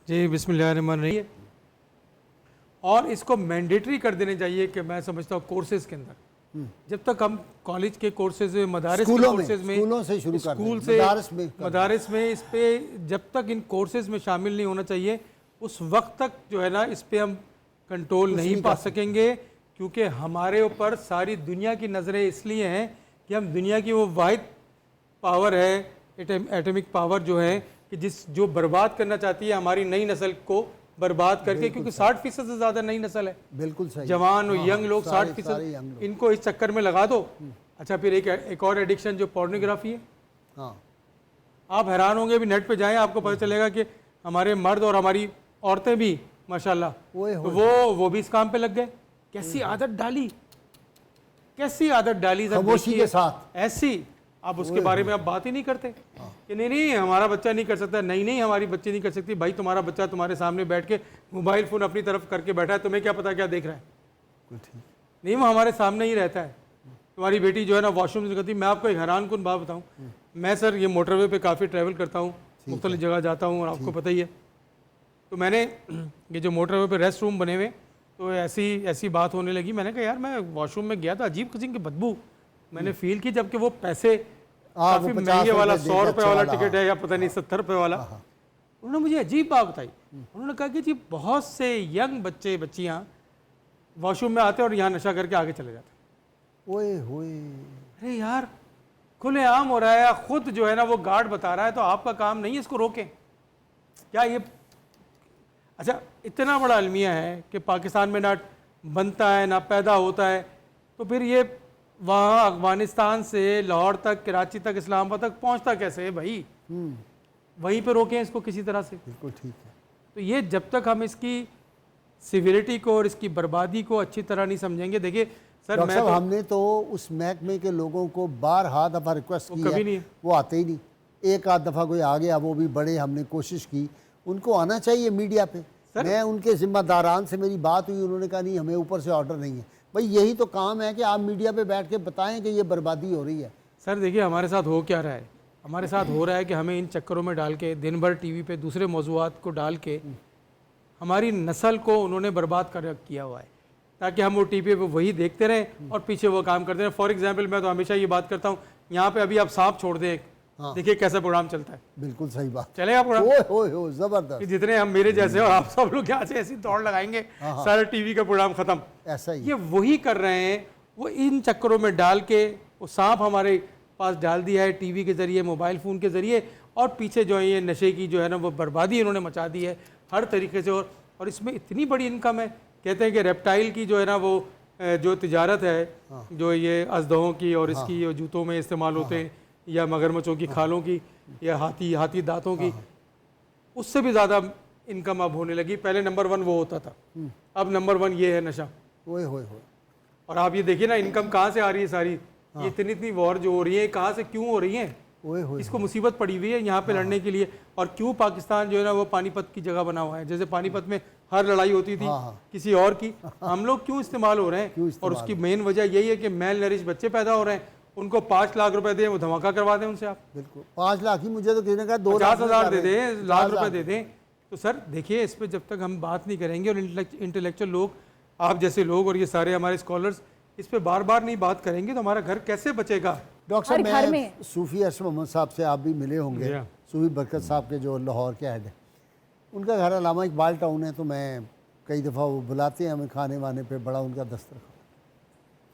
जी बिस्मिल्लाहिर्रहमानिर्रहीम। और इसको मैंडेटरी कर देने चाहिए कि मैं समझता हूँ कोर्सेज के अंदर, जब तक हम कॉलेज के कोर्सेज में, मदारिस के कोर्सेज में, स्कूलों से शुरू कर स्कूल दें, से मदारिस में इस पे जब तक इन कोर्सेज में शामिल नहीं होना चाहिए, उस वक्त तक जो है ना इस पे हम कंट्रोल नहीं पा सकेंगे। क्योंकि हमारे ऊपर सारी दुनिया की नज़रें इसलिए हैं कि हम दुनिया की वो वाहिद पावर है, एटॉमिक पावर जो है कि जो बर्बाद करना चाहती है हमारी नई नस्ल को बर्बाद करके, क्योंकि 60% से ज़्यादा नई नस्ल है। बिल्कुल सही। जवान और यंग लोग 60%, इनको इस चक्कर में लगा दो। अच्छा, फिर एक और एडिक्शन जो पोर्नोग्राफी है। हाँ, आप हैरान होंगे, भी नेट पे जाएं आपको पता चलेगा कि हमारे मर्द और हमारी औरतें भी माशाल्लाह तो वो भी इस काम पे लग गए। कैसी आदत डाली, कैसी आदत डाली खामोशी के साथ ऐसी। आप उसके बारे में आप बात ही नहीं करते कि नहीं हमारा बच्चा नहीं कर सकता, नहीं हमारी बच्ची नहीं कर सकती। भाई तुम्हारा बच्चा तुम्हारे सामने बैठ के मोबाइल फ़ोन अपनी तरफ करके बैठा है, तुम्हें क्या पता क्या देख रहा है? नहीं, वो हमारे सामने ही रहता है। तुम्हारी बेटी जो है ना वॉशरूम से करती। मैं आपको एक हैरान कुन बात बताऊँ, मैं सर ये मोटरवे पे काफ़ी ट्रैवल करता हूँ, मुख्तलिफ जगह जाता हूँ और आपको पता ही है। तो मैंने ये जो मोटरवे पे रेस्ट रूम बने हुए, तो ऐसी बात होने लगी। मैंने कहा यार मैं वॉशरूम में गया तो अजीब किस्म की बदबू मैंने फील की, जबकि वो पैसे काफ़ी महंगे वाला 100 रुपये वाला टिकट है या पता नहीं 70 रुपये वाला। उन्होंने मुझे अजीब बात बताई। उन्होंने कहा कि जी बहुत से यंग बच्चे बच्चियाँ वॉशरूम में आते और यहाँ नशा करके आगे चले जाते। ओए होए, अरे यार खुलेआम हो रहा है, खुद जो है ना वो गार्ड बता रहा है, तो आपका काम नहीं है इसको रोकें क्या? ये अच्छा इतना बड़ा अलमिया है कि पाकिस्तान में ना बनता है ना पैदा होता है, तो फिर ये वहाँ अफगानिस्तान से लाहौर तक, कराची तक, इस्लामाबाद तक पहुँचता कैसे है भाई? वहीं पे रोकें इसको किसी तरह से। बिल्कुल ठीक है। तो ये जब तक हम इसकी सिविलिटी को और इसकी बर्बादी को अच्छी तरह नहीं समझेंगे। देखिए सर, मैं हमने तो उस महकमे के लोगों को बारहा दफ़ा रिक्वेस्ट की कभी है, वो आते ही नहीं। एक आध दफ़ा कोई आ गया, वो भी बड़े हमने कोशिश की, उनको आना चाहिए मीडिया पे। मैं उनके जिम्मेदारान से मेरी बात हुई, उन्होंने कहा नहीं हमें ऊपर से ऑर्डर नहीं है। भाई यही तो काम है कि आप मीडिया पे बैठ के बताएं कि ये बर्बादी हो रही है। सर देखिए हमारे साथ हो क्या रहा है, हमारे साथ हो रहा है कि हमें इन चक्करों में डाल के दिन भर टीवी पे दूसरे मौज़ूआत को डाल के हमारी नस्ल को उन्होंने बर्बाद कर किया हुआ है, ताकि हम वो टीवी पे वही देखते रहें और पीछे वो काम करते रहें। फॉर एग्जाम्पल मैं तो हमेशा ये बात करता हूँ, यहाँ पे अभी आप सांप छोड़ दें, देखिए कैसा प्रोग्राम चलता है। बिल्कुल सही बात, चलेगा प्रोग्राम। ओए जबरदस्त। जितने हम मेरे जैसे और आप सब लोग यहाँ से ऐसी दौड़ लगाएंगे, सारा टीवी का प्रोग्राम खत्म। ऐसा ही ये वही कर रहे हैं, वो इन चक्करों में डाल के वो सांप हमारे पास डाल दिया है टीवी के जरिए, मोबाइल फ़ोन के जरिए, और पीछे जो है ये नशे की जो है ना वो बर्बादी इन्होंने मचा दी है हर तरीके से। और इसमें इतनी बड़ी इनकम है। कहते हैं कि रेप्टाइल की जो है ना वो जो तिजारत है, जो ये अजदहों की और इसकी जूतों में इस्तेमाल होते हैं, या मगरमच्छों की खालों की, या हाथी दांतों की, उससे भी ज़्यादा इनकम अब होने लगी। पहले नंबर 1 वो होता था, अब नंबर 1 ये है नशा। और आप ये देखिए ना इनकम कहाँ से आ रही है सारी। ये इतनी वॉर जो हो रही है कहाँ से क्यों हो रही है? इसको मुसीबत पड़ी हुई है यहाँ पे लड़ने के लिए। और क्यों पाकिस्तान जो है ना वो पानीपत की जगह बना हुआ है। जैसे पानीपत में हर लड़ाई होती थी किसी और की, हम लोग क्यों इस्तेमाल हो रहे हैं? और उसकी मेन वजह यही है कि मेल नरिश बच्चे पैदा हो रहे हैं, उनको 5 लाख रुपए दें, वो धमाका करवा दें उनसे। आप बिल्कुल 5 लाख ही, मुझे तो किसी ने कहा 50,000 दे दें, लाख रुपए दे दें। तो सर देखिए इस पर जब तक हम बात नहीं करेंगे और इंटेलेक्चुअल लोग, आप जैसे लोग और ये सारे हमारे स्कॉलर्स इस पे बार बार नहीं बात करेंगे, तो हमारा घर कैसे बचेगा? डॉक्टर साहब, मैं सूफी अरशद मोहम्मद साहब से आप भी मिले होंगे, सूफी बरकत साहब के जो लाहौर के हेड है, उनका घर अलामा इकबाल टाउन है। तो मैं कई दफ़ा वो बुलाते हैं हमें खाने वाने पे, बड़ा उनका दस्तरखान।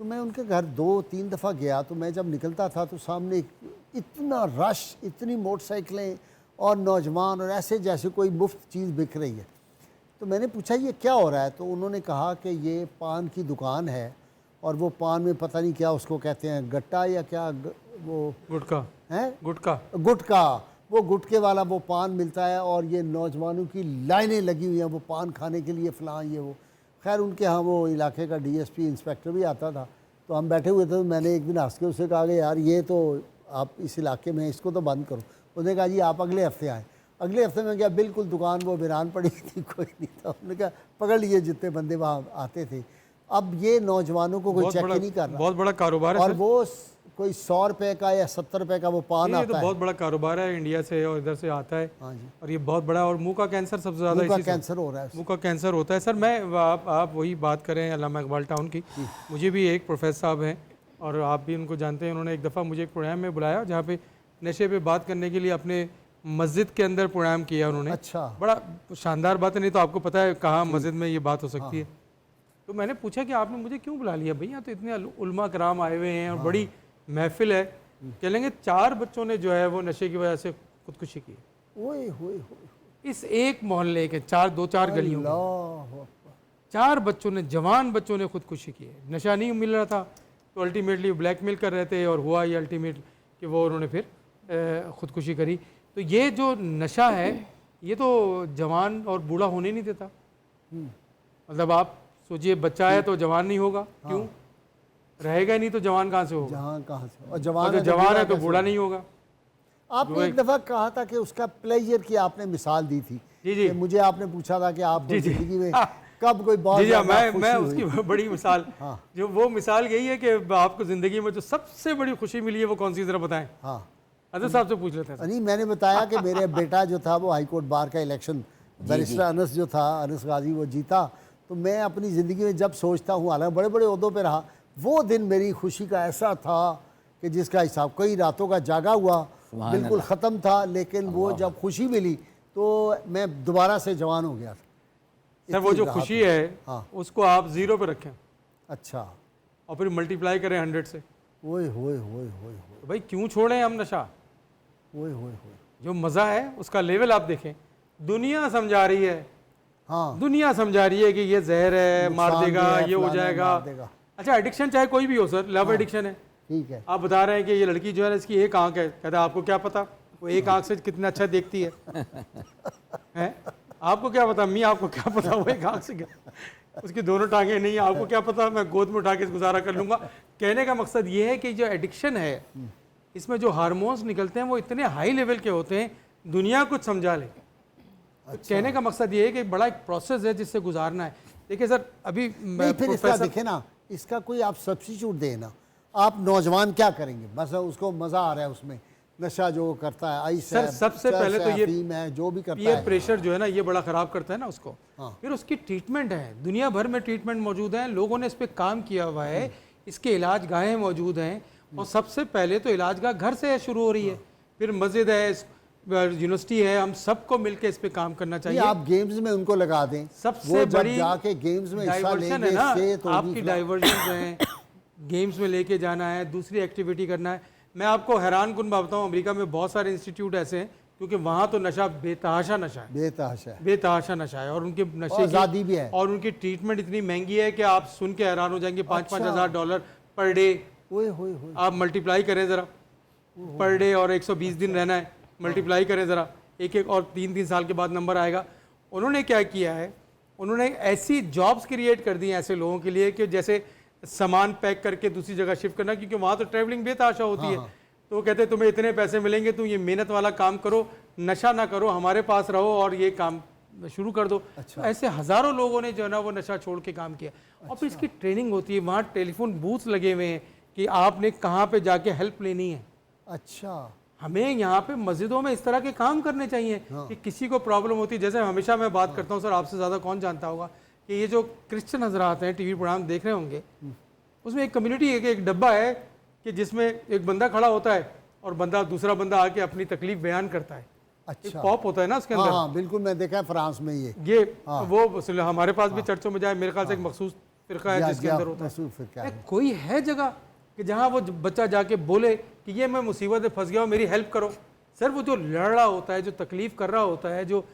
तो मैं उनके घर 2-3 दफ़ा गया, तो मैं जब निकलता था तो सामने इतना रश, इतनी मोटरसाइकिलें और नौजवान, और ऐसे जैसे कोई मुफ्त चीज़ बिक रही है। तो मैंने पूछा ये क्या हो रहा है? तो उन्होंने कहा कि ये पान की दुकान है, और वो पान में पता नहीं क्या उसको कहते हैं, गट्टा या क्या, वो गुटखा है, गुटखा, वो गुटके वाला वो पान मिलता है, और ये नौजवानों की लाइनें लगी हुई हैं वो पान खाने के लिए, फ़लाँ ये वो। खैर उनके यहाँ वो इलाके का DSP इंस्पेक्टर भी आता था। तो हम बैठे हुए थे, तो मैंने एक दिन हंस के उससे कहा कि यार ये तो आप इस इलाके में इसको तो बंद करो। उसने कहा जी आप अगले हफ्ते आएँ। अगले हफ्ते में गया, बिल्कुल दुकान वो वीरान पड़ी थी, कोई नहीं था। उन्होंने कहा पकड़ लिए जितने बंदे वहाँ आते थे। अब ये नौजवानों को कोई चेक ही नहीं कर रहा। बहुत बड़ा कारोबार है और वो कोई 100 रुपए का या 70 रुपए का वो पान ये आता तो है। बहुत बड़ा कारोबार है इंडिया से और इधर से आता है। हाँ जी, और ये बहुत बड़ा, और मुंह का कैंसर सबसे ज़्यादा मुंह का इसी से कैंसर हो रहा है। मुंह का कैंसर होता है। सर मैं आप वही बात करें अल्लामा इकबाल टाउन की, मुझे भी एक प्रोफेसर साहब हैं और आप भी उनको जानते हैं, उन्होंने एक दफ़ा मुझे एक प्रोग्राम में बुलाया जहाँ पे नशे पे बात करने के लिए अपने मस्जिद के अंदर प्रोग्राम किया उन्होंने। अच्छा, बड़ा शानदार बात है, नहीं तो आपको पता है कहाँ मस्जिद में ये बात हो सकती है। तो मैंने पूछा कि आपने मुझे क्यों बुला लिया भैया, तो इतने उलमा कराम आए हुए हैं और बड़ी महफिल है। कह लेंगे 4 बच्चों ने जो है वो नशे की वजह से खुदकुशी की। ओए होए होए, इस एक मोहल्ले के 2-4 गलियों में अल्लाह, 4 बच्चों ने, जवान बच्चों ने खुदकुशी की है। नशा नहीं मिल रहा था तो अल्टीमेटली ब्लैकमेल कर रहे थे और हुआ ये अल्टीमेट कि वो उन्होंने फिर खुदकुशी करी। तो ये जो नशा है ये तो जवान और बूढ़ा होने नहीं देता। मतलब आप सोचिए, बच्चा है तो जवान नहीं होगा, क्यों रहेगा ही नहीं तो जवान कहाँ से होगा, जहाँ कहाँ से, और जवान अगर जवान है तो बूढ़ा नहीं होगा। आपने एक दफ़ा कहा था कि उसका प्लेजर की आपने मिसाल दी थी। जी जी कि मुझे आपने पूछा था कि आप ज़िंदगी में हाँ। कब कोई बहुत जी जी, ज़्यादा मैं खुशी उसकी हुई? बड़ी मिसाल हाँ। जो वो मिसाल यही है कि आपको ज़िंदगी में जो सबसे बड़ी खुशी मिली है वो कौन सी, ज़रा बताएं। हाँ, अजय साहब से पूछ लेते हैं। नहीं, मैंने बताया कि मेरे बेटा जो था वो हाई कोर्ट बार का इलेक्शन, बैरिस्टर अनस जो था, अनस गाजी, वो जीता। तो मैं अपनी ज़िंदगी में जब सोचता हूँ, हालांकि बड़े बड़े ओहदों पे रहा, वो दिन मेरी खुशी का ऐसा था कि जिसका हिसाब, कई रातों का जागा हुआ, बिल्कुल ख़त्म था, लेकिन वो जब खुशी मिली तो मैं दोबारा से जवान हो गया था। सर वो जो खुशी है हाँ। उसको आप 0 पे रखें अच्छा, और फिर मल्टीप्लाई करें 100 से, ओए होए होए होए तो भाई क्यों छोड़ें हम नशा। होए होए होए, जो मज़ा है उसका लेवल आप देखें। दुनिया समझा रही है, हाँ, दुनिया समझा रही है कि ये जहर है, मार नुकसान देगा, भी है, ये हो फलाना जाएगा। मार देगा। अच्छा, एडिक्शन चाहे कोई भी हो सर, लव एडिक्शन है, ठीक है, आप बता रहे हैं कि ये लड़की जो है ना इसकी एक आंख है, कहता है आपको क्या पता वो एक आंख से कितना अच्छा देखती है, हैं? आपको क्या पता मी, आपको क्या पता वो एक आंख से क्या, उसकी दोनों टांगें नहीं है, आपको क्या पता मैं गोद में उठा के गुजारा कर लूँगा। कहने का मकसद ये है कि जो एडिक्शन है इसमें जो हार्मोन्स निकलते हैं वो इतने हाई लेवल के होते हैं, दुनिया कुछ समझा ले। तो कहने का मकसद ये है कि बड़ा एक प्रोसेस है जिससे गुजारना है। देखिए सर, अभी नहीं, फिर इसका देखे ना, इसका कोई आप सब्सिट्यूट देना, आप नौजवान क्या करेंगे, बस उसको मज़ा आ रहा है उसमें, नशा जो करता है, आइस सर है, सबसे पहले तो ये अफीम है, जो भी करता पीयर है, प्रेशर जो है ना ये बड़ा ख़राब करता है ना उसको। हाँ। फिर उसकी ट्रीटमेंट है, दुनिया भर में ट्रीटमेंट मौजूद है, लोगों ने इस पर काम किया हुआ है, इसके इलाज गाहें मौजूद हैं। और सबसे पहले तो इलाज गाह घर से शुरू हो रही है, फिर मस्जिद है, यूनिवर्सिटी है, हम सबको मिलकर इस पे काम करना चाहिए। आप गेम्स में उनको लगा दें, सबसे बड़ी जाके गेम्स में हिस्सा डाइवर्जन लेंगे, है ना, इससे तो आपकी डाइवर्जन जो है गेम्स में लेके जाना है, दूसरी एक्टिविटी करना है। मैं आपको हैरान कुन बात बताऊँ, अमेरिका में बहुत सारे इंस्टीट्यूट ऐसे हैं क्योंकि वहाँ तो नशा बेतहाशा नशा है, बेतहाशा नशा है, और उनके नशे आज़ादी भी है, और उनकी ट्रीटमेंट इतनी महंगी है कि आप सुन के हैरान हो जाएंगे। $5,000 पर डे, आप मल्टीप्लाई करें ज़रा, पर डे, और 120 दिन रहना है, मल्टीप्लाई करें ज़रा, एक और 3 साल के बाद नंबर आएगा। उन्होंने क्या किया है, उन्होंने ऐसी जॉब्स क्रिएट कर दी हैं ऐसे लोगों के लिए कि जैसे सामान पैक करके दूसरी जगह शिफ्ट करना, क्योंकि वहाँ तो ट्रैवलिंग बेतहाशा होती है। तो वो कहते हैं तुम्हें इतने पैसे मिलेंगे, तुम ये मेहनत वाला काम करो, नशा ना करो, हमारे पास रहो और ये काम शुरू कर दो। तो ऐसे हज़ारों लोगों ने जो है ना वो नशा छोड़ के काम किया। और फिर इसकी ट्रेनिंग होती है, वहाँ टेलीफोन बूथ्स लगे हुए हैं कि आपने कहाँ पे जाके हेल्प लेनी है। अच्छा, हमें यहाँ पे मस्जिदों में इस तरह के काम करने चाहिए कि किसी को प्रॉब्लम होती है। जैसे हमेशा मैं बात करता हूँ सर, आपसे ज़्यादा कौन जानता होगा कि ये जो क्रिश्चियन हजरात हैं, टीवी प्रोग्राम देख रहे होंगे, उसमें एक कम्युनिटी है कि एक डब्बा है कि जिसमें एक बंदा खड़ा होता है और दूसरा बंदा आके अपनी तकलीफ बयान करता है। अच्छा, पॉप होता है ना उसके अंदर। हाँ, बिल्कुल, मैं देखा है फ्रांस में ये वो हमारे पास भी चर्चों में जाए, मेरे ख्याल से एक मखसूस फिरका है जिसके अंदर होता है। कोई है जगह कि जहाँ वो बच्चा जाके बोले कि ये मैं मुसीबत में फंस गया हूँ, मेरी हेल्प करो। सर वो जो लड़ रहा होता है, जो तकलीफ कर रहा होता है, जो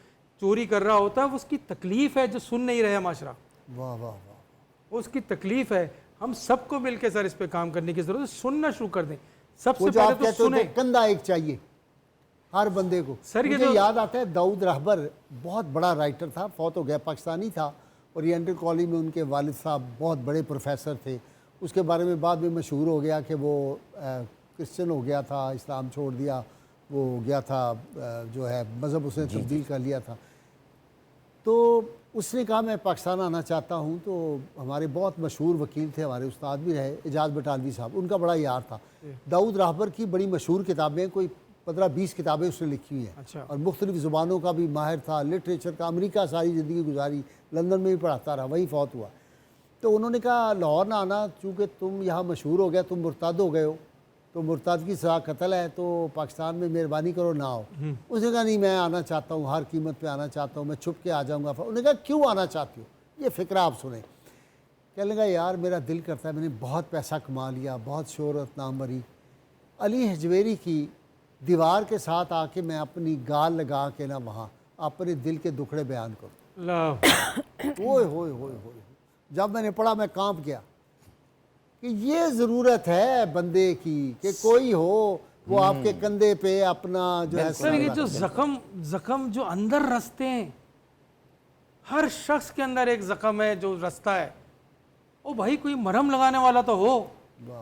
चोरी कर रहा होता है, वो उसकी तकलीफ है जो सुन नहीं रहे माशरा। वाह वाह वाह, वो उसकी तकलीफ है। हम सबको मिलकर सर इस पे काम करने की जरूरत है, सुनना शुरू कर दें। सबसे पहले तो सुने, कंधा एक चाहिए हर बंदे को। सर ये मुझे याद आता है दाऊद रहबर बहुत बड़ा राइटर था, फौत हो गया, पाकिस्तानी था, ओरिएंटल कॉलेज में उनके वालिद साहब बहुत बड़े प्रोफेसर थे। उसके बारे में बाद में मशहूर हो गया कि वो क्रिश्चियन हो गया था, इस्लाम छोड़ दिया, वो हो गया था जो है मज़हब उसने तब्दील कर लिया था। तो उसने कहा मैं पाकिस्तान आना चाहता हूँ। तो हमारे बहुत मशहूर वकील थे, हमारे उस्ताद भी रहे, एजाज बटालवी साहब, उनका बड़ा यार था। दाऊद राहबर की बड़ी मशहूर किताबें, कोई 15-20 किताबें उसने लिखी हुई हैं। अच्छा। और मुख्तलिफ ज़ुबानों का भी माहिर था, लिटरेचर का, अमेरिका सारी ज़िंदगी गुजारी, लंदन में भी पढ़ाता रहा, वहीं फौत हुआ। तो उन्होंने कहा लाहौर ना आना, चूँकि तुम यहाँ मशहूर हो गया, तुम मुर्ताद हो गए हो, तो मुर्ताद की सज़ा कत्ल है, तो पाकिस्तान में मेहरबानी करो ना आओ। उसने कहा नहीं, मैं आना चाहता हूँ, हर कीमत पे आना चाहता हूँ, मैं छुप के आ जाऊँगा। उन्होंने कहा क्यों आना चाहती हो, ये फ़िक्रा आप सुने। कहने लगा यार मेरा दिल करता है, मैंने बहुत पैसा कमा लिया, बहुत शोहरत नामवरी, अली हजवेरी की दीवार के साथ आके मैं अपनी गाल लगा के ना वहाँ अपने दिल के दुखड़े बयान करूँ। ओए होए होए होए, जब मैंने पढ़ा मैं कांप गया कि ये ज़रूरत है बंदे की कि कोई हो वो आपके कंधे पे अपना जो है। सर ये जो जख्म जो अंदर रचते हैं, हर शख्स के अंदर एक जख्म है जो रचता है, ओ भाई कोई मरहम लगाने वाला तो हो,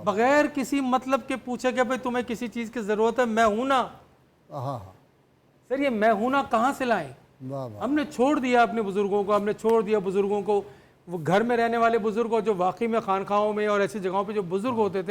बगैर किसी मतलब के पूछे कि भाई तुम्हें किसी चीज़ की ज़रूरत है, मैं हूं ना। हाँ सर ये मैं हूं ना कहाँ से लाएं? हमने छोड़ दिया अपने बुज़ुर्गों को, हमने छोड़ दिया बुज़ुर्गों को, वो घर में रहने वाले बुज़ुर्ग, जो वाकई में खानखाओं में और ऐसी जगहों पे जो बुज़ुर्ग होते थे,